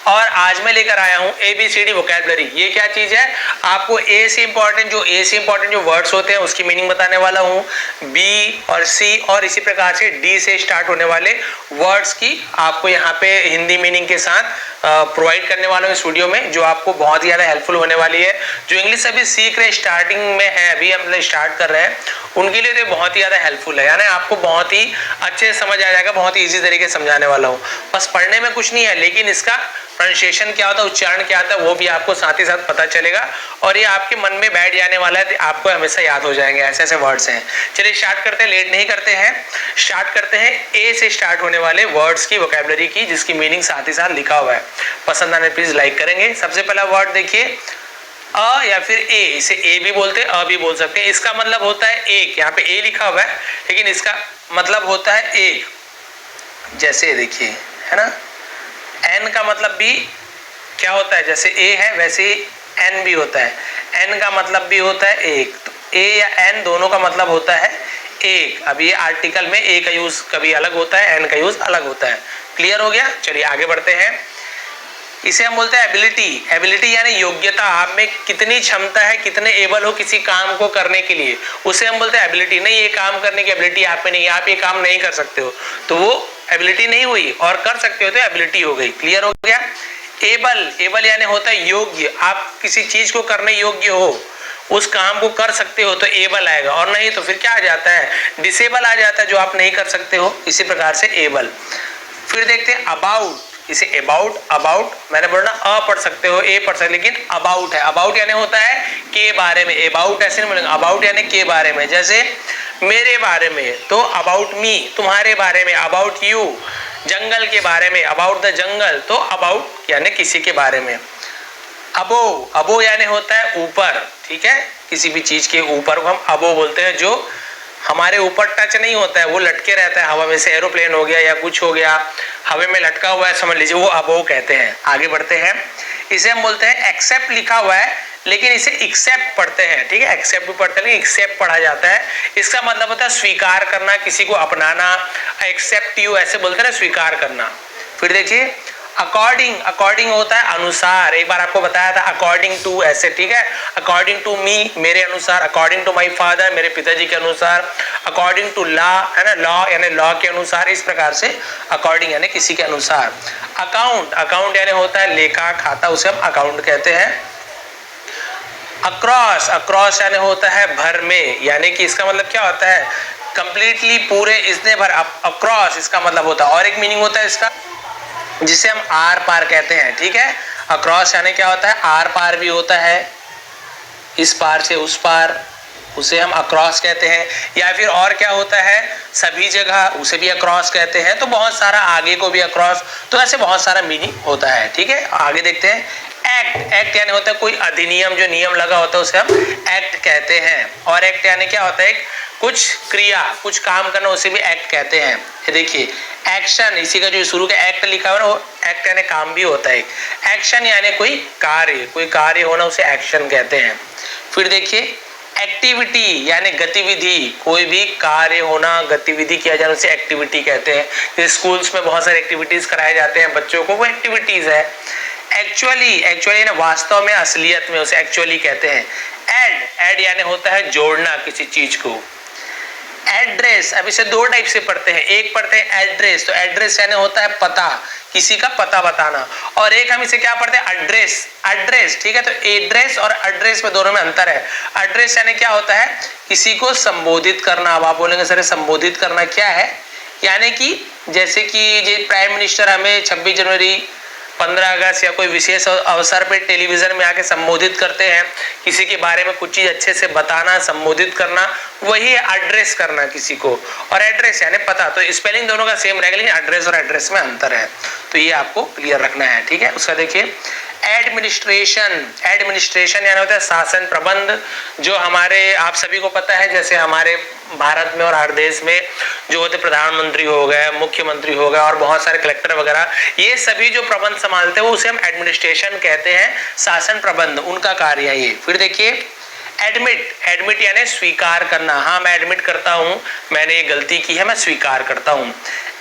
और आज मैं लेकर आया हूं ABCD वोकैबुलरी। ये क्या चीज है, आपको ए से इंपॉर्टेंट जो वर्ड्स होते हैं उसकी मीनिंग बताने वाला हूं, बी और सी और इसी प्रकार से डी से स्टार्ट होने वाले वर्ड्स की आपको यहाँ पे हिंदी मीनिंग के साथ प्रोवाइड करने वाला हूं इस वीडियो में, जो आपको बहुत ही ज्यादा हेल्पफुल होने वाली है। जो इंग्लिश अभी सीख रहे, स्टार्टिंग में है, अभी हम स्टार्ट कर रहे हैं, उनके लिए तो बहुत ही ज्यादा हेल्पफुल है। यानी आपको बहुत ही अच्छे से समझ आ जाएगा, बहुत ही इजी तरीके से समझाने वाला हूँ। बस पढ़ने में कुछ नहीं है, लेकिन इसका प्रोनाउंसिएशन क्या होता है, उच्चारण क्या होता है, वो भी आपको साथ ही साथ पता चलेगा और ये आपके मन में बैठ जाने वाला है, आपको हमेशा याद हो जाएंगे। ऐसे ऐसे वर्ड्स हैं। चलिए स्टार्ट करते हैं, लेट नहीं करते हैं, स्टार्ट करते हैं ए से स्टार्ट होने वाले वर्ड्स की वोकैबुलरी की, जिसकी मीनिंग साथ ही साथ लिखा हुआ है। पसंद आने प्लीज लाइक करेंगे। सबसे पहला वर्ड देखिए, अ या फिर ए, इसे ए भी बोलते हैं, अ भी बोल सकते हैं। इसका मतलब होता है एक, यहाँ पे ए लिखा हुआ है लेकिन इसका मतलब होता है एक। जैसे देखिए, है ना, एन का मतलब भी क्या होता है, जैसे ए है वैसे ही एन भी होता है। एन का मतलब भी होता है एक, तो ए या एन दोनों का मतलब होता है एक। अब ये आर्टिकल में ए का यूज कभी अलग होता है, एन का यूज अलग होता है। क्लियर हो गया। चलिए आगे बढ़ते हैं। इसे हम बोलते हैं एबिलिटी। एबिलिटी यानी योग्यता, आप में कितनी क्षमता है, कितने एबल हो किसी काम को करने के लिए, उसे हम बोलते हैं एबिलिटी। नहीं, ये काम करने की एबिलिटी आप में नहीं है, आप ये काम नहीं कर सकते हो, तो वो एबिलिटी नहीं हुई, और कर सकते हो तो एबिलिटी हो गई। क्लियर हो गया। एबल, एबल यानी होता है योग्य, आप किसी चीज को करने योग्य हो, उस काम को कर सकते हो तो एबल आएगा, और नहीं तो फिर क्या आ जाता है, डिसेबल आ जाता है, जो आप नहीं कर सकते हो। इसी प्रकार से एबल। फिर देखते हैं अबाउट। इसे अबाउट, अबाउट मैंने बोला अ पढ़ सकते हो, ए पढ़ सकते, लेकिन अबाउट है। अबाउट यानी होता है के बारे में, अबाउट ऐसे नहीं बोलेंगे, अबाउट यानी के बारे में। जैसे मेरे बारे में तो अबाउट मी, तुम्हारे बारे में अबाउट यू, जंगल के बारे में अबाउट द जंगल, तो अबाउट यानी किसी के बारे में। अबो, अबो यानी होता है ऊपर, ठीक है, किसी भी चीज के ऊपर को हम अबो बोलते हैं। जो हमारे ऊपर टच नहीं होता है, वो लटके रहता है हवा में, से एरोप्लेन हो गया या कुछ हो गया, हवा में लटका हुआ है, समझ लीजिए, वो अबो कहते हैं। आगे बढ़ते हैं। इसे हम बोलते हैं एक्सेप्ट, लिखा हुआ है लेकिन इसे एक्सेप्ट पढ़ते हैं, ठीक है, एक्सेप्ट भी पढ़ते हैं लेकिन एक्सेप्ट पढ़ा जाता है। इसका मतलब होता है स्वीकार करना, किसी को अपनाना। एक्सेप्ट यू ऐसे बोलते हैं ना, स्वीकार करना। फिर देखिए अकॉर्डिंग, अकॉर्डिंग होता है अनुसार, एक बार आपको बताया था अकॉर्डिंग टू ऐसे, ठीक है, अकॉर्डिंग टू मी मेरे अनुसार, अकॉर्डिंग टू माय फादर मेरे पिताजी के अनुसार, अकॉर्डिंग टू लॉ, है ना, लॉ यानी लॉ के अनुसार। इस प्रकार से अकॉर्डिंग यानी किसी के अनुसार। अकाउंट, अकाउंट यानी होता है लेखा खाता, उसे हम अकाउंट कहते हैं। अक्रॉस, अक्रॉस यानी होता है भर में, यानी कि इसका मतलब क्या होता है, कंप्लीटली पूरे, इसने भर, अक्रॉस इसका मतलब होता है। और एक मीनिंग होता है इसका जिसे हम आर पार कहते हैं, ठीक है। अक्रॉस यानी क्या होता है, आर पार भी होता है, इस पार से उस पार, उसे हम अक्रॉस कहते हैं। या फिर और क्या होता है, सभी जगह, उसे भी अक्रॉस कहते हैं। तो बहुत सारा, आगे को भी अक्रॉस, तो ऐसे बहुत सारा मीनिंग होता है, ठीक है। आगे देखते हैं। एक्ट, एक्ट यानी होता है कोई अधिनियम, जो नियम लगा होता है उसे हम एक्ट कहते हैं। और एक्ट यानी क्या होता है, कुछ क्रिया, कुछ काम करना, उसे भी एक्ट कहते हैं। देखिए एक्शन, इसी का जो शुरू का एक्ट लिखा हुआ है वो एक्ट यानी काम भी होता है। एक्शन यानी कोई कार्य होना, उसे एक्शन कहते हैं। फिर देखिए एक्टिविटी यानी गतिविधि, कोई भी कार्य होना, गतिविधि किया जाना, उसे एक्टिविटी कहते हैं। जैसे स्कूल्स में बहुत सारे एक्टिविटीज कराए जाते हैं बच्चों को, वो एक्टिविटीज है। एक्चुअली, एक्चुअली ना वास्तव में, असलियत में, उसे एक्चुअली कहते हैं। एड, एड यानी होता है जोड़ना किसी चीज को। एड्रेस, अब इसे दो टाइप से पढ़ते हैं, एक पढ़ते हैं एड्रेस, तो एड्रेस यानी होता है पता, किसी का पता बताना। और एक हम इसे क्या पढ़ते हैं, एड्रेस, एड्रेस, ठीक है। तो एड्रेस और एड्रेस में दोनों में अंतर है। एड्रेस यानी क्या होता है, किसी को संबोधित करना। अब आप बोलेंगे सर संबोधित करना क्या है, यानी कि जैसे कि जो प्राइम मिनिस्टर हमें 26 जनवरी, 15 अगस्त या कोई विशेष अवसर पे टेलीविजन में आके संबोधित करते हैं, किसी के बारे में कुछ चीज अच्छे से बताना, संबोधित करना, वही एड्रेस करना किसी को। और एड्रेस यानी पता, तो स्पेलिंग दोनों का सेम रहेगा लेकिन एड्रेस और एड्रेस में अंतर है, तो ये आपको क्लियर रखना है, ठीक है। उसका देखिए एडमिनिस्ट्रेशन, एडमिनिस्ट्रेशन यानी होता है शासन प्रबंध। जो हमारे, आप सभी को पता है, जैसे हमारे भारत में और हर देश में जो होते प्रधानमंत्री हो गए, मुख्यमंत्री हो गए और बहुत सारे कलेक्टर वगैरह, ये सभी जो प्रबंध संभालते हैं वो उसे हम एडमिनिस्ट्रेशन कहते हैं, शासन प्रबंध, उनका कार्य है ये। फिर देखिए एडमिट, एडमिट यानी स्वीकार करना, हाँ मैं एडमिट करता हूँ मैंने ये गलती की है, मैं स्वीकार करता हूँ।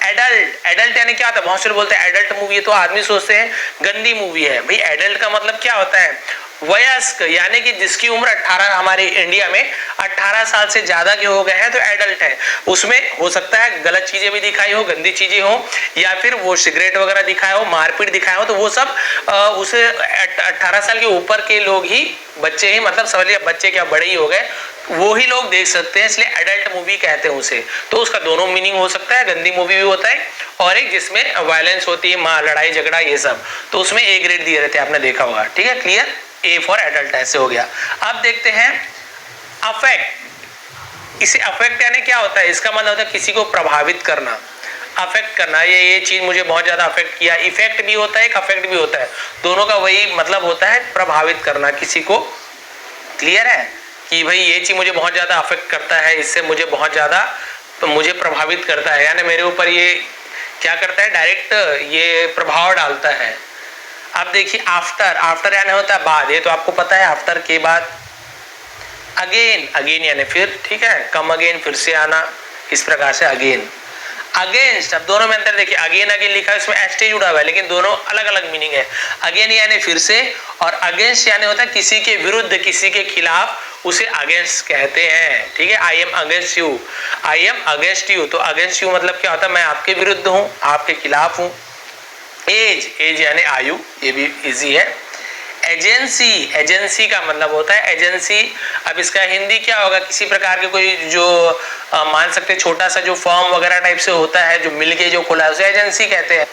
एडल्ट, एडल्ट यानी क्या होता है, बहुत से लोग बोलते हैं एडल्ट मूवी है तो आदमी सोचते हैं गंदी मूवी है। भाई एडल्ट का मतलब क्या होता है, वयस्क, यानी कि जिसकी उम्र 18, हमारे इंडिया में 18 साल से ज्यादा के हो गए हैं तो एडल्ट है। उसमें हो सकता है गलत चीजें भी दिखाई हो, गंदी चीजें हो, या फिर वो सिगरेट वगैरह दिखाए हो, मारपीट दिखाए हो, तो वो सब उसे 18 साल के ऊपर के लोग ही, बच्चे ही, मतलब समझिए बच्चे क्या बड़े ही हो गए, वो ही लोग देख सकते हैं, इसलिए एडल्ट मूवी कहते हैं उसे। तो उसका दोनों मीनिंग हो सकता है, गंदी मूवी भी होता है और एक जिसमें वायलेंस होती है, मार, लड़ाई झगड़ा ये सब, तो उसमें ए ग्रेड दिए रहते हैं, आपने देखा होगा। ठीक है, क्लियर, ए फॉर एडल्ट ऐसे हो गया। अब देखते हैं अफेक्ट। इसे अफेक्ट यानी क्या होता है, इसका मतलब होता है किसी को प्रभावित करना, अफेक्ट करना, ये चीज मुझे बहुत ज्यादा अफेक्ट किया। इफेक्ट भी होता है, एक अफेक्ट भी होता है, दोनों का वही मतलब होता है, प्रभावित करना किसी को। क्लियर है कि भाई ये चीज मुझे बहुत ज्यादा अफेक्ट करता है, इससे मुझे बहुत ज्यादा मुझे प्रभावित करता है, यानी मेरे ऊपर ये क्या करता है, डायरेक्ट ये प्रभाव डालता है। अब देखिए आफ्टर, आफ्टर यानी होता है बाद, ये तो आपको पता है, आफ्टर के बाद। अगेन, अगेन यानी फिर, ठीक है, कम अगेन, फिर से आना, इस प्रकार से अगेन। अगेंस्ट, अब दोनों में अंतर देखिए, अगेन अगेन लिखा है, इसमें एस टी जुड़ा हुआ है, लेकिन दोनों अलग अलग मीनिंग है। अगेन यानी फिर से, और अगेंस्ट यानी होता है किसी के विरुद्ध, किसी के खिलाफ, उसे अगेंस्ट कहते हैं। ठीक है, I am against you, I am against you, तो अगेंस्ट यू मतलब क्या होता है, मैं आपके विरुद्ध हूं, आपके खिलाफ हूं। एज, एज यानी आयु, ये भी इजी है। एजेंसी, एजेंसी का मतलब होता है एजेंसी। अब इसका हिंदी क्या होगा, किसी प्रकार के कोई जो मान सकते छोटा सा जो फॉर्म वगैरह टाइप से होता है, जो मिलके जो खुला है, उसे एजेंसी कहते हैं।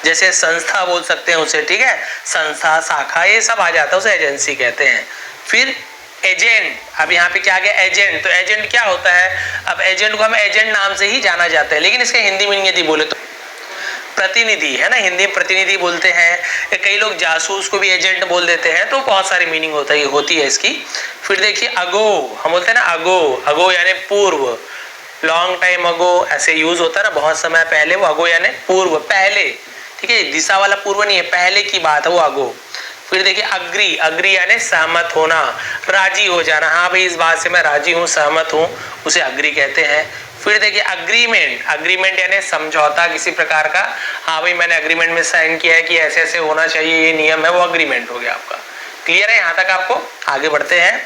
जैसे संस्था बोल सकते हैं उसे, ठीक है, संस्था, शाखा, ये सब आ जाता है, उसे एजेंसी कहते हैं। फिर एजेंट, अब यहाँ पे क्या आ गया, एजेंट, तो एजेंट क्या होता है, अब एजेंट को हम एजेंट नाम से ही जाना जाता है, लेकिन इसके हिंदी मीनिंग यदि बोले तो प्रतिनिधि है ना, हिंदी में प्रतिनिधि बोलते हैं, कई लोग जासूस को भी एजेंट बोल देते हैं, तो बहुत सारी मीनिंग होती है इसकी। फिर देखिए अगो, हम बोलते हैं ना अगो, अगो यानी पूर्व, लॉन्ग टाइम अगो ऐसे यूज होता है ना, बहुत समय पहले, वो अगो यानी पूर्व, पहले। ठीक है, दिशा वाला पूर्व नहीं है, पहले की बात है वो अगो। फिर देखिए अग्री, अग्री यानी सहमत होना, राजी हो जाना, हाँ भाई इस बात से मैं राजी हूँ, सहमत हूँ, उसे अग्री कहते हैं। फिर देखिए अग्रीमेंट, अग्रीमेंट यानी समझौता किसी प्रकार का, हाँ भाई मैंने अग्रीमेंट में साइन किया है कि ऐसे ऐसे होना चाहिए, ये नियम है, वो अग्रीमेंट हो गया आपका। क्लियर है यहाँ तक आपको, आगे बढ़ते हैं।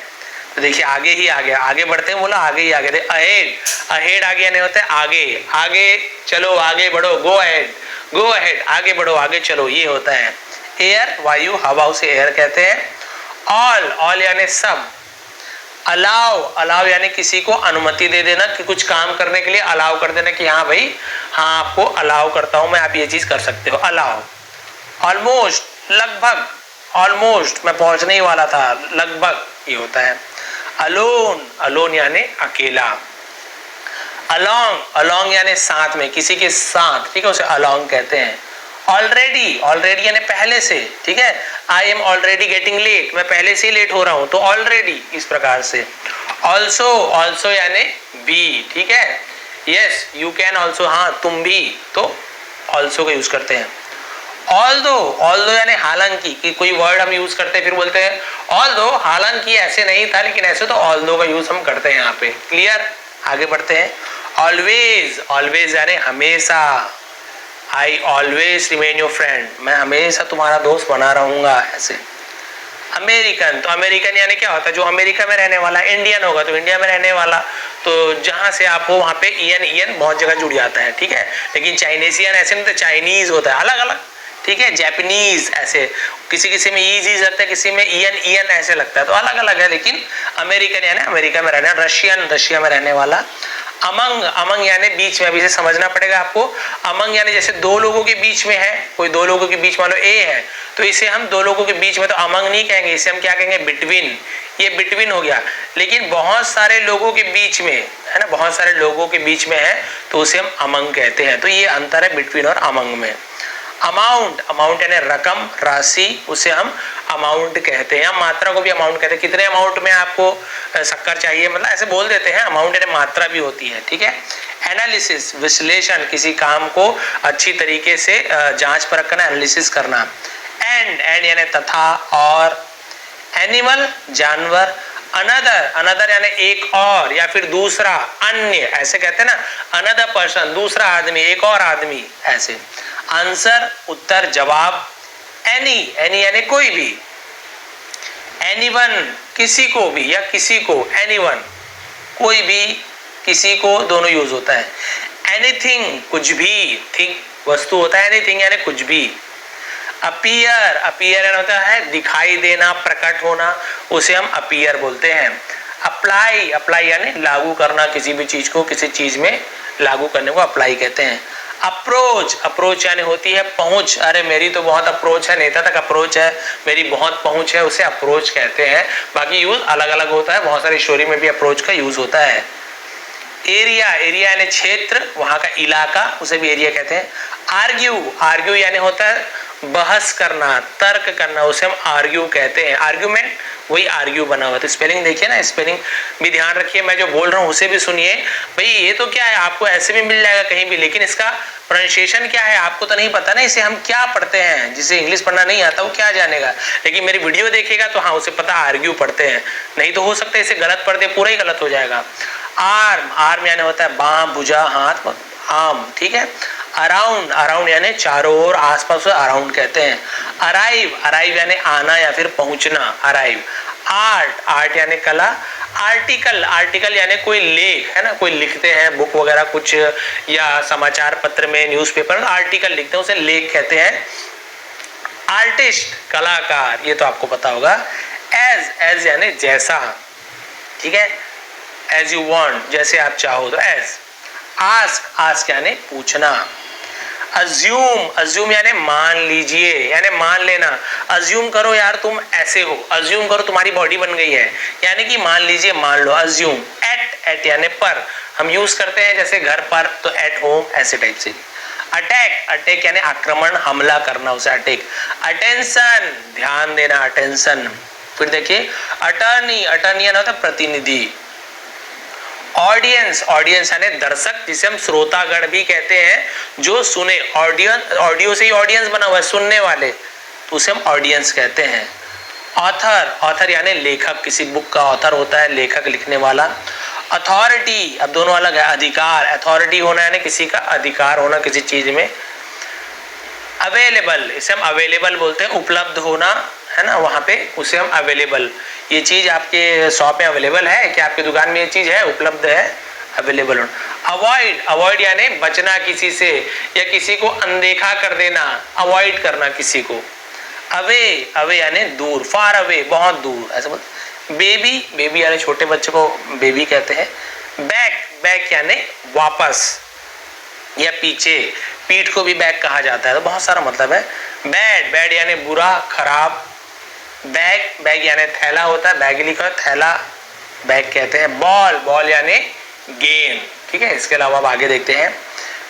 तो देखिए आगे ही आ गया, आगे बढ़ते हैं, बोला आगे ही आगे, अहेड, अहेड आगे यानी होता है आगे, आगे चलो, आगे बढ़ो, गो अहेड, गो अहेड, आगे बढ़ो, आगे चलो, ये होता है। एयर, वायु, हवा, उसे एयर कहते हैं। ऑल, ऑल यानी सब। अलाउ, अलाउ यानी किसी को अनुमति दे देना, कि कुछ काम करने के लिए अलाउ कर देना, कि हाँ भाई हाँ आपको अलाउ करता हूं मैं, आप ये चीज कर सकते हो, अलाउ। ऑलमोस्ट, लगभग, ऑलमोस्ट मैं पहुंचने ही वाला था, लगभग, ये होता है। अलोन, अलोन यानी अकेला। अलोंग, अलोंग यानी साथ में, किसी के साथ, ठीक है, उसे अलोंग कहते हैं। ऑलरेडी, ऑलरेडी यानी पहले से, ठीक है, I am already getting late, मैं पहले से ही लेट हो रहा हूं, तो ऑलरेडी, इस प्रकार से। ऑल्सो, ऑल्सो यानी भी, ठीक है, यस यू कैन ऑल्सो, हाँ तुम भी, तो ऑल्सो का यूज करते हैं। ऑल्दो, ऑल्दो यानी हालांकि, कि कोई वर्ड हम यूज करते हैं फिर बोलते हैं ऑल्दो, हालांकि ऐसे नहीं था लेकिन ऐसे, तो ऑल्दो का यूज हम करते हैं यहाँ पे। क्लियर, आगे बढ़ते हैं। ऑलवेज, ऑलवेज यानी हमेशा, I always remain your friend, मैं हमेशा तुम्हारा दोस्त बना रहूंगा, ऐसे। अमेरिकन, तो अमेरिकन यानी क्या होता है, जो अमेरिका में रहने वाला। इंडियन होगा तो इंडिया में रहने वाला, तो जहां से आप हो वहां पे ईएन, ईएन बहुत जगह जुड़ जाता है, ठीक है। लेकिन चाइनीसियन ऐसे नहीं, तो चाइनीज होता है, अलग अलग, ठीक है। जापानीज ऐसे, किसी किसी में ईज लगता है, किसी में ईएन, ईएन ऐसे लगता है, तो अलग अलग है। लेकिन अमेरिकन यानी अमेरिका में रहने, रशियन, रशिया में रहने वाला। अमंग, अमंग यानी बीच में, अभी से समझना पड़ेगा आपको। अमंग यानी जैसे दो लोगों के बीच में है, कोई दो लोगों के बीच, मान लो ए है, तो इसे हम दो लोगों के बीच में तो अमंग नहीं कहेंगे, इसे हम क्या कहेंगे, बिटवीन, ये बिटवीन हो गया। लेकिन बहुत सारे लोगों के बीच में है ना, बहुत सारे लोगों के बीच में है, तो उसे हम अमंग कहते हैं। तो ये अंतर है बिटवीन और अमंग में। अमाउंट, अमाउंट यानी रकम, राशि, उसे हम अमाउंट कहते हैं। हम मात्रा को भी अमाउंट कहते हैं, कितने अमाउंट में आपको शक्कर चाहिए, मतलब ऐसे बोल देते हैं। अमाउंट यानी मात्रा भी होती है, ठीक है। एनालिसिस, विश्लेषण, किसी काम को अच्छी तरीके से जांच परख करना, एनालिसिस करना। एंड, एंड यानी तथा और। एनिमल, जानवर। अनदर, अनदर यानी एक और या फिर दूसरा, अन्य, ऐसे कहते हैं ना, अनदर पर्सन, दूसरा आदमी, एक और आदमी, ऐसे। आंसर, उत्तर, जवाब। एनी, एनी यानी कोई भी। एनीवन, किसी को भी या किसी को, एनीवन, कोई भी, किसी को, दोनों यूज होता है। एनीथिंग, कुछ भी, थिंग वस्तु होता है, एनीथिंग यानी कुछ भी। अपीयर, अपीयर होता है दिखाई देना, प्रकट होना, उसे हम अपीयर बोलते हैं। अप्लाई, अप्लाई यानी लागू करना, किसी भी चीज को किसी चीज में लागू करने को अप्लाई कहते हैं। अप्रोच, अप्रोच यानी होती है पहुंच, अरे मेरी तो बहुत अप्रोच है, नेता तक अप्रोच है, मेरी बहुत पहुंच है, उसे अप्रोच कहते हैं। बाकी यूज अलग अलग होता है, बहुत सारी स्टोरी में भी अप्रोच का यूज होता है। एरिया, एरिया यानी क्षेत्र, वहां का इलाका, उसे भी एरिया कहते हैं। आर्ग्यू, आर्ग्यू यानी होता है बहस करना, तर्क करना, उसे हम आर्ग्यू कहते हैं। आर्ग्यूमेंट, वही आर्ग्यू बना हुआ। तो स्पेलिंग देखिए ना, स्पेलिंग भी ध्यान रखिए, मैं जो बोल रहा हूँ उसे भी सुनिए। भाई ये तो क्या है, आपको ऐसे भी मिल जाएगा कहीं भी, लेकिन इसका प्रोनाउंसिएशन क्या है आपको तो नहीं पता ना, इसे हम क्या पढ़ते हैं, जिसे इंग्लिश पढ़ना नहीं आता वो क्या जानेगा, लेकिन मेरी वीडियो देखेगा तो हाँ उसे पता आर्ग्यू पढ़ते हैं, नहीं तो हो सकता है इसे गलत पढ़ते, पूरा ही गलत हो जाएगा। आर्म, आर्म यानी होता है बाँ, भुजा, हाथ, आर्म, ठीक है। अराउंड, अराउंड यानी चारों ओर, आसपास, अराउंड कहते हैं। अराइव, अराइव यानी आना या फिर पहुंचना, अराइव। आर्ट, आर्ट यानी कला। आर्टिकल, आर्टिकल यानी कोई लेख, है ना, कोई लिखते हैं बुक वगैरह कुछ, या समाचार पत्र में, न्यूज़पेपर, आर्टिकल लिखते हैं, उसे लेख कहते हैं। आर्टिस्ट, कलाकार, ये तो आपको पता होगा। एज, एज यानी जैसा, ठीक है, एज यू वांट, जैसे आप चाहो, तो एज। आस्क, आस्क यानी पूछना। अज्यूम, अज्यूम यानी मान लीजिए, यानी मान लेना। अज्यूम करो यार तुम ऐसे हो, अज्यूम करो तुम्हारी बॉडी बन गई है, यानी कि मान लीजिए, मान लो, अज्यूम। एट, एट यानी पर, हम यूज करते हैं जैसे घर पर, तो एट होम, ऐसे टाइप से। अटैक, अटैक यानी आक्रमण, हमला करना, उसे अटैक। अटेंशन, ध्यान देना, अटेंशन। फिर देखिए अटर्नी, अटर्नी यानी होता है प्रतिनिधि। ऑडियंस, ऑडियंस यानी दर्शक, जिसे हम श्रोतागण भी कहते हैं, जो सुने, ऑडियंस, ऑडियो से ही ऑडियंस बना हुआ है, सुनने वाले, तो उसे हम ऑडियंस कहते हैं। ऑथर, ऑथर यानी लेखक, किसी बुक का ऑथर होता है लेखक, लिखने वाला। अथॉरिटी, अब दोनों अलग है। अधिकार, अथॉरिटी होना यानी किसी का अधिकार होना किसी चीज में। अवेलेबल, इसे हम अवेलेबल बोलते हैं, उपलब्ध होना, है ना, वहां पे उसे हम अवेलेबल, ये चीज आपके शॉप में अवेलेबल है क्या, आपकी दुकान में ये चीज है, उपलब्ध है, अवेलेबल होना। अवॉइड, अवॉइड यानी बचना किसी से, या किसी को अनदेखा कर देना, अवॉइड करना किसी को। अवे, अवे यानी दूर, फार अवे, बहुत दूर, ऐसा बोलते। बेबी, बेबी यानी छोटे बच्चे को बेबी कहते हैं। बैक, बैक यानी वापस या पीछे, पीठ को भी बैक कहा जाता है, तो बहुत सारा मतलब है। बैड, बैड यानी बुरा, खराब। बैग, बैग यानी थैला होता है, बैग लिखा है, थैला बैग कहते हैं। बॉल, बॉल यानी गेंद, ठीक है। इसके अलावा अब आगे देखते हैं।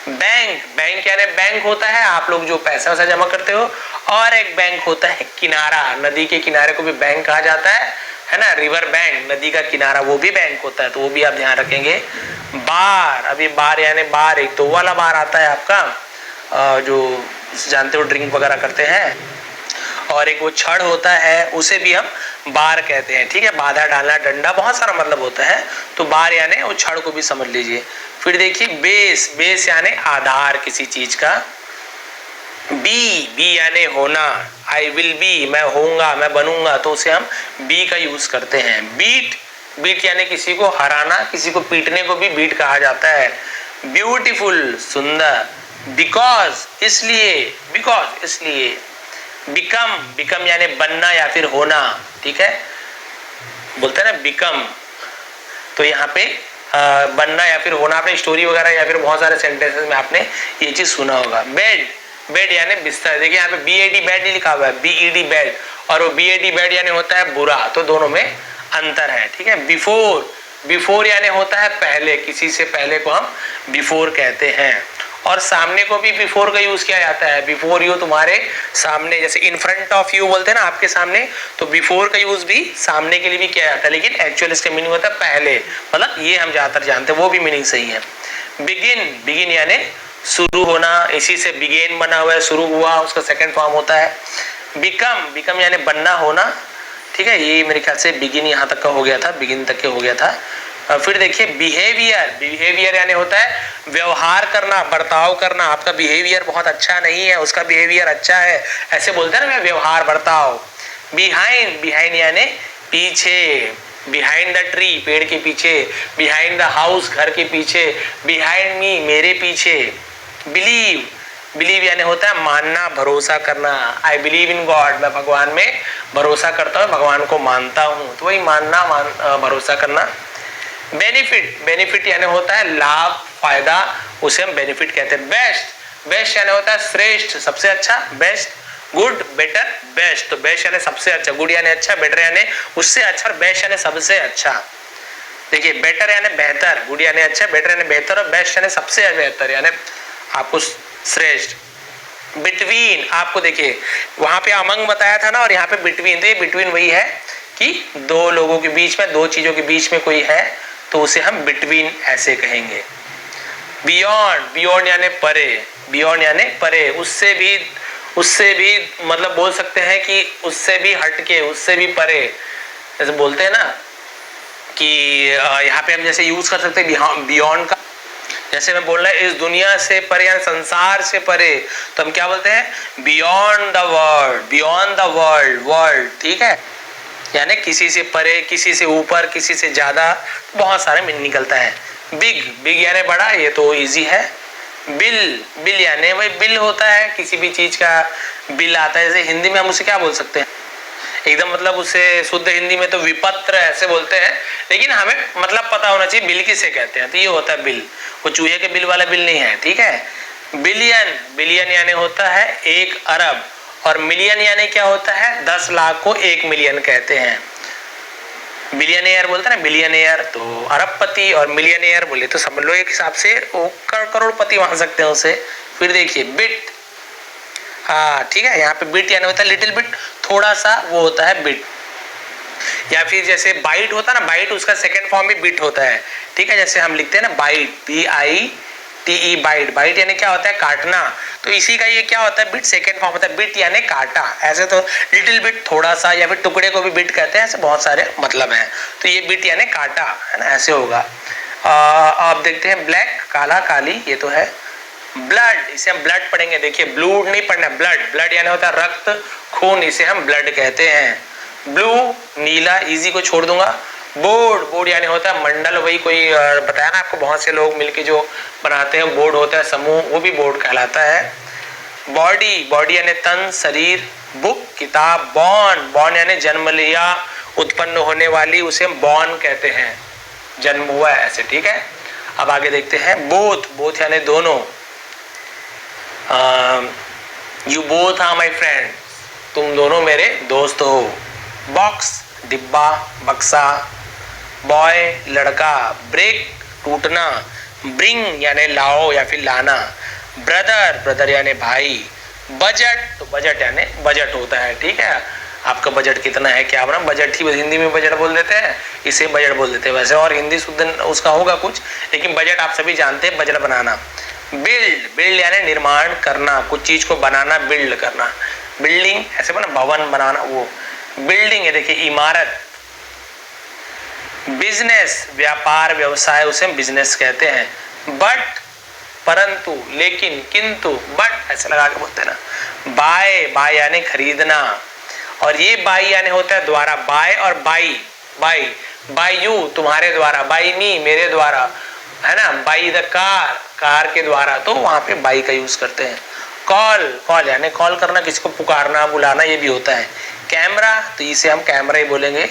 बैंक, बैंक यानी बैंक होता है आप लोग जो पैसा वैसा जमा करते हो, और एक बैंक होता है किनारा, नदी के किनारे को भी बैंक कहा जाता है ना, रिवर बैंक, नदी का किनारा, वो भी बैंक होता है, तो वो भी आप ध्यान रखेंगे। बार, अभी बार यानी बार, एक तो वाला बार आता है आपका जो जानते हो ड्रिंक वगैरह करते हैं, और एक वो छड़ होता है, उसे भी हम बार कहते हैं, ठीक है। बाधा डालना, डंडा, बहुत सारा मतलब होता है, तो बार यानी वो छड़ को भी समझ लीजिए। फिर देखिए बेस, बेस यानी आधार किसी चीज का। बी, बी यानी होना, आई विल बी, मैं होऊंगा, मैं बनूंगा, तो उसे हम बी का यूज करते हैं। बीट, बीट यानी किसी को हराना, किसी को पीटने को भी बीट कहा जाता है। ब्यूटीफुल, सुंदर। बिकॉज, इसलिए, बिकॉज, इसलिए। बिकम, बिकम यानी बनना या फिर होना, ठीक है, बोलते हैं ना बिकम, तो यहाँ पे बनना या फिर होना, आपने स्टोरी वगैरह या फिर बहुत सारे सेंटेंसेस में आपने ये चीज सुना होगा। बेड, बेड यानी बिस्तर, देखिए यहाँ पे BAD बेड नहीं लिखा हुआ है, BED बेड, और वो BAD बेड यानी होता है बुरा, तो दोनों में अंतर है, ठीक है। बिफोर, बिफोर यानी होता है पहले, किसी से पहले को हम बिफोर कहते हैं। और सामने को भी बिफोर का यूज किया जाता है, बिफोर यू, तुम्हारे सामने, जैसे इन फ्रंट ऑफ यू बोलते हैं ना, आपके सामने, तो बिफोर का यूज भी सामने के लिए भी किया जाता है, लेकिन एक्चुअल इसका मीनिंग होता है पहले, मतलब ये हम ज्यादातर जानते हैं, वो भी मीनिंग सही है। बिगिन, बिगिन यानी शुरू होना, इसी से बिगेन बना हुआ है, शुरू हुआ, उसका सेकंड फॉर्म होता है। बिकम, बिकम यानी बनना, होना, ठीक है, ये मेरे ख्याल से बिगिन यहाँ तक का हो गया था, बिगिन तक के हो गया था। फिर देखिए बिहेवियर, बिहेवियर यानी होता है व्यवहार करना, बर्ताव करना। आपका बिहेवियर बहुत अच्छा नहीं है, उसका बिहेवियर अच्छा है, ऐसे बोलते हैं ना, मैं व्यवहार बर्ताव। बिहाइंड, बिहाइंड यानी पीछे, बिहाइंड द ट्री पेड़ के पीछे, बिहाइंड द हाउस घर के पीछे, बिहाइंड मी मेरे पीछे। बिलीव, बिलीव यानी होता है मानना, भरोसा करना। आई बिलीव इन गॉड, मैं भगवान में भरोसा करता हूँ, भगवान को मानता हूँ, तो वही मानना, भरोसा करना। बेनिफिट, बेनिफिट यानी होता है लाभ, फायदा, उसे हम बेनिफिट कहते हैं। बेस्ट, बेस्ट यानी होता है श्रेष्ठ, सबसे अच्छा, बेस्ट। Good, better, best. तो बेस्ट यानी सबसे अच्छा, गुड यानी अच्छा, बेटर यानी उससे अच्छा, और बेस्ट यानी सबसे अच्छा। देखिए बेटर यानी बेहतर, गुड यानी अच्छा, बेटर यानी बेहतर, और बेस्ट यानी सबसे बेहतर यानी आपको श्रेष्ठ। बिटवीन, आपको देखिए वहां पे अमंग बताया था ना, और यहाँ पे बिटवीन, तो ये बिटवीन वही है कि दो लोगों के बीच में, दो चीजों के बीच में कोई है, तो उसे हम बिटवीन ऐसे कहेंगे। बियॉन्ड, बियॉन्ड यानी परे, बियॉन्ड यानी परे, उससे भी मतलब बोल सकते हैं कि उससे भी हटके, उससे भी परे, जैसे बोलते हैं ना कि यहाँ पे हम जैसे यूज कर सकते हैं बियॉन्ड का, जैसे मैं बोल रहा है इस दुनिया से परे या संसार से परे, तो हम क्या बोलते हैं beyond the world, beyond the world, world, ठीक है, यानी किसी से परे, किसी से ऊपर, किसी से ज्यादा, बहुत सारे मीनिंग निकलता है। बिग, बिग यानी बड़ा, ये तो इजी है। बिल, बिल यानी वही बिल होता है, किसी भी चीज का बिल आता है, जैसे हिंदी में हम उसे क्या बोल सकते हैं, एकदम मतलब उसे शुद्ध हिंदी में तो विपत्र ऐसे बोलते हैं, लेकिन हमें मतलब पता होना चाहिए बिल किसे कहते हैं, तो ये होता है बिल, वो चूहे के बिल वाला बिल नहीं है, ठीक है। बिलियन, बिलियन यानी होता है 1 अरब, और मिलियन यानी क्या होता है 10 लाख को 1 मिलियन कहते हैं। बिलियनियर बोलते हैं ना, बिलियनियर तो अरबपति, और मिलियनियर बोले तो समझ लो एक हिसाब से वो करोड़पति मान सकते हैं उसे। फिर देखिए बिट, हाँ ठीक है, यहाँ पे बिट यानी होता है लिटिल बिट, थोड़ा सा, वो होता है बिट। या फिर जैसे बाइट होता है ना, बाइट, उसका सेकंड फॉर्म भी बिट होता है, ठीक है, जैसे हम लिखते हैं ना बाइट, BITE, बाइट, बाइट यानी क्या होता है काटना, तो इसी का ये क्या होता है बिट, सेकंड फॉर्म होता है, बिट यानी काटा। ऐसे तो लिटिल बिट थोड़ा सा, या फिर टुकड़े को भी बिट कहते हैं, ऐसे बहुत सारे मतलब हैं, तो ये बिट यानी काटा, है ना, ऐसे होगा। आप देखते हैं ब्लैक, काला, काली, ये तो है। ब्लड, इसे हम ब्लड पढ़ेंगे, देखिए ब्लूड नहीं पढ़ना, ब्लड, ब्लड यानी होता है रक्त, खून, इसे हम ब्लड कहते हैं। ब्लू, नीला, इजी को छोड़ दूंगा। बोर्ड, बोर्ड यानी होता है मंडल, वही कोई बताया ना आपको, बहुत से लोग मिलके जो बनाते हैं बोर्ड होता है समूह, वो भी बोर्ड कहलाता है। बॉडी, बॉडी यानी तन, शरीर। बुक, किताब। बॉर्न, बॉर्न यानी जन्म लिया, उत्पन्न होने वाली, उसे हम बॉर्न कहते हैं, जन्म हुआ है ऐसे, ठीक है। अब आगे देखते हैं बोथ, बोथ यानी दोनों। You both are my friend, तुम दोनों मेरे दोस्त हो। बॉक्स, डिब्बा, बक्सा। बॉय, लड़का। ब्रेक, टूटना। ब्रिंग यानी लाओ या फिर लाना। ब्रदर, ब्रदर यानी भाई। बजट, तो बजट यानी बजट होता है, ठीक है, आपका बजट कितना है, क्या बना, बजट ही हिंदी में बजट बोल देते हैं, इसे बजट बोल देते हैं वैसे, और हिंदी शुद्ध उसका होगा कुछ, लेकिन बजट आप सभी जानते हैं, बजट बनाना। बिल्ड, बिल्ड यानी निर्माण करना, कुछ चीज को बनाना, बिल्ड करना। बिल्डिंग ऐसे बना, भवन बनाना, वो बिल्डिंग है, देखिए इमारत। बिजनेस, व्यापार, व्यवसाय, उसे हम बिजनेस कहते हैं। बट, परंतु, लेकिन, किंतु, बट ऐसे लगा के बोलते हैं ना। बाय, बाय यानी खरीदना, और ये बाय यानी होता है द्वारा, बाय और बाई, बाई, बाय यू तुम्हारे द्वारा, बाय मी मेरे द्वारा, है ना, बाई द कार, कार के द्वारा, तो वहां पे बाई का यूज करते हैं। कॉल, कॉल यानी कॉल करना, किसी को पुकारना, बुलाना, ये भी होता है। कैमरा, तो इसे हम कैमरा ही बोलेंगे।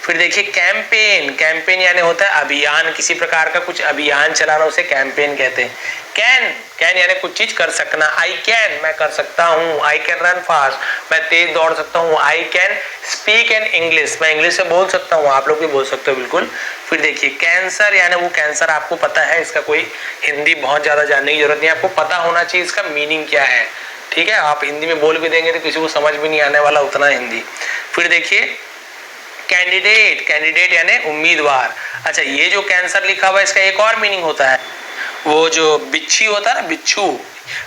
फिर देखिए कैंपेन, कैंपेन यानी होता है अभियान, किसी प्रकार का कुछ अभियान चलाना, उसे कैंपेन कहते हैं। कैन, कैन यानी कुछ चीज कर सकना। आई कैन, मैं कर सकता हूँ। आई कैन रन फास्ट, मैं तेज दौड़ सकता हूँ। I can speak in English, मैं इंग्लिश से बोल सकता हूँ, आप लोग भी बोल सकते हो बिल्कुल। फिर देखिए कैंसर यानी वो कैंसर, आपको पता है, इसका कोई हिंदी बहुत ज्यादा जानने की जरूरत नहीं, आपको पता होना चाहिए इसका मीनिंग क्या है, ठीक है, आप हिंदी में बोल भी देंगे तो किसी को समझ भी नहीं आने वाला उतना हिंदी। फिर देखिए कैंडिडेट, कैंडिडेट यानी उम्मीदवार। अच्छा, ये जो कैंसर लिखा हुआ है इसका एक और मीनिंग होता है, वो जो बिच्छी होता है ना, बिच्छू,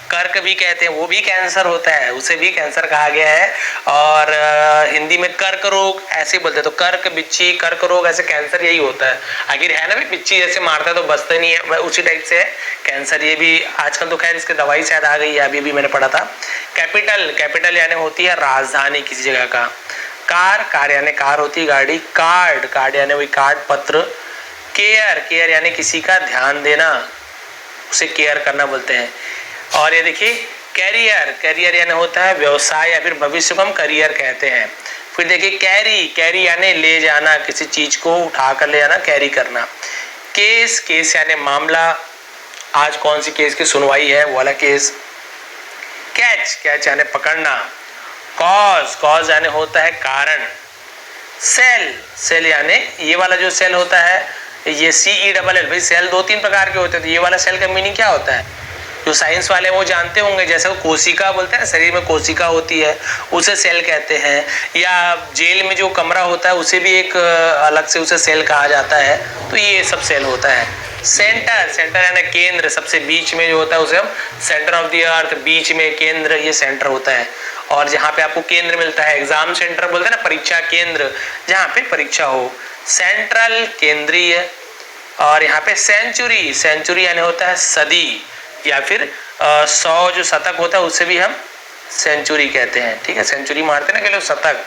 कर्क भी कहते हैं, वो भी कैंसर होता है, उसे भी कैंसर कहा गया है। और हिंदी में कर्क रोग ऐसे बोलते हैं, तो कर्क, बिच्छी, कर्क रोग ऐसे कैंसर यही होता है। आखिर है ना भी, बिच्छी जैसे मारता है तो बचता नहीं है, उसी टाइप से है कैंसर। ये भी आजकल तो खैर इसकी दवाई शायद आ गई है, अभी भी मैंने पढ़ा था। कैपिटल, कैपिटल यानी होती है राजधानी किसी जगह का। कार, कार यानी कार होती है गाड़ी। कार्ड, कार्ड यानी वही कार्ड, पत्र। केयर, केयर यानी किसी का ध्यान देना, उसे केयर करना बोलते हैं। और ये देखिए कैरियर, कैरियर यानी होता है व्यवसाय या फिर भविष्य को हम करियर कहते हैं। फिर देखिए कैरी, कैरी यानी ले जाना, किसी चीज को उठा कर ले जाना, कैरी करना। केस, केस यानी मामला, आज कौन सी केस की सुनवाई है वो वाला केस। कैच, कैच यानी पकड़ना। कॉज, कॉज यानी होता है कारण। सेल, सेल यानी ये वाला जो सेल होता है, ये CELL, भाई सेल दो तीन प्रकार के होते हैं, तो ये वाला सेल का मीनिंग क्या होता है, जो साइंस वाले वो जानते होंगे। जैसे वो कोशिका बोलते हैं, शरीर में कोशिका होती है, उसे सेल कहते हैं। या जेल में जो कमरा होता है उसे भी एक अलग से उसे सेल कहा जाता है, तो ये सब सेल होता है। सेंटर, सेंटर यानी केंद्र, सबसे बीच में जो होता है उसे हम सेंटर ऑफ द अर्थ, बीच में केंद्र, ये सेंटर होता है। और जहाँ पे आपको केंद्र मिलता है, एग्जाम सेंटर बोलते हैं ना, परीक्षा केंद्र, जहाँ पे परीक्षा हो। सेंट्रल, केंद्रीय। और यहाँ पे सेंचुरी, सेंचुरी यानी होता है सदी, या फिर 100 जो शतक होता है उसे भी हम सेंचुरी कहते हैं, ठीक है, सेंचुरी मारते हैं ना के लोग, शतक।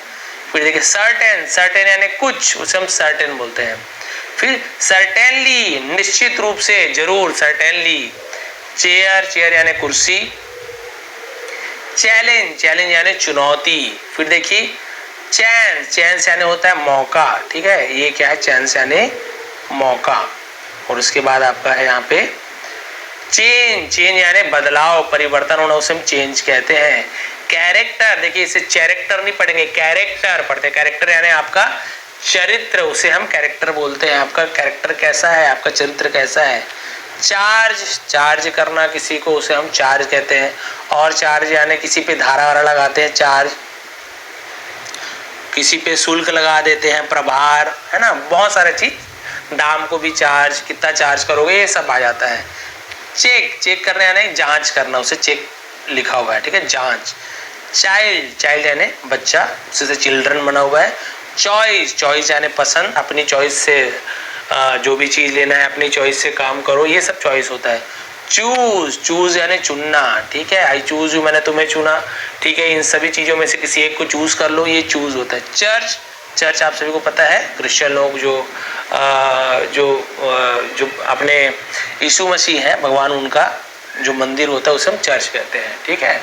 फिर देखिए सर्टेन, सर्टेन यानी कुछ, उसे हम सर्टेन बोलते हैं। फिर सर्टेनली, निश्चित रूप से, जरूर, सर्टेनली। चेयर, चेयर यानी कुर्सी। चैलेंज, चैलेंज यानी चुनौती। फिर देखिए चांस, चांस यानी होता है मौका, ठीक है, ये क्या है, चांस यानी मौका। और उसके बाद आपका है यहाँ पे चेंज, चेंज यानी बदलाव, परिवर्तन होना, उसे हम चेंज कहते हैं। कैरेक्टर, देखिए इसे चैरेक्टर नहीं पढ़ेंगे, कैरेक्टर पढ़ते हैं। कैरेक्टर यानी आपका चरित्र, उसे हम कैरेक्टर बोलते हैं। आपका कैरेक्टर कैसा है, आपका चरित्र कैसा है। चार्ज, चार्ज करना किसी को, उसे हम चार्ज कहते हैं। और चार्ज यानी किसी पे धारा वारा लगाते हैं, चार्ज, किसी पे शुल्क लगा देते हैं, प्रभार, है ना, बहुत सारे चीज, दाम को भी चार्ज, कितना चार्ज करोगे, ये सब आ जाता है। चेक, चेक करना यानी जांच करना, उसे चेक लिखा हुआ है, ठीक है, जांच। चाइल्ड, चाइल्ड यानी बच्चा, उसे चिल्ड्रन बना हुआ है। चॉइस, चॉइस यानी पसंद, अपनी चॉइस से जो भी चीज लेना है अपनी चॉइस से काम करो, ये सब चॉइस होता है। चूज, चूज यानी चुनना, ठीक है, आई चूज यू, मैंने तुम्हें चुना, ठीक है, इन सभी चीजों में से किसी एक को चूज कर लो, ये चूज होता है। चर्च, चर्च आप सभी को पता है, क्रिश्चियन लोग जो अपने यीशु मसीह है भगवान, उनका जो मंदिर होता है उसे हम चर्च कहते हैं, ठीक है।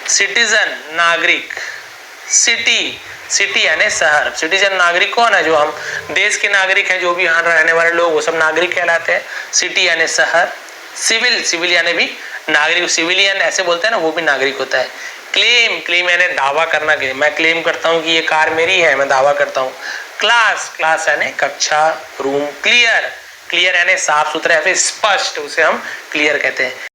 सिटीजन, नागरिक। सिटी, सिटी यानी शहर। सिटीजन नागरिक कौन है, जो हम देश के नागरिक हैं, जो भी यहाँ रहने वाले लोग, वो सब नागरिक कहलाते हैं। सिटी यानी शहर। सिविल, सिविल यानी भी नागरिक, सिविलियन ऐसे बोलते हैं ना, वो भी नागरिक होता है। क्लेम, क्लेम यानी दावा करना, के मैं क्लेम करता हूँ कि ये कार मेरी है, मैं दावा करता हूँ। क्लास, क्लास यानी कक्षा, रूम। क्लियर, क्लियर यानी साफ सुथरा या फिर स्पष्ट, उसे हम क्लियर कहते हैं।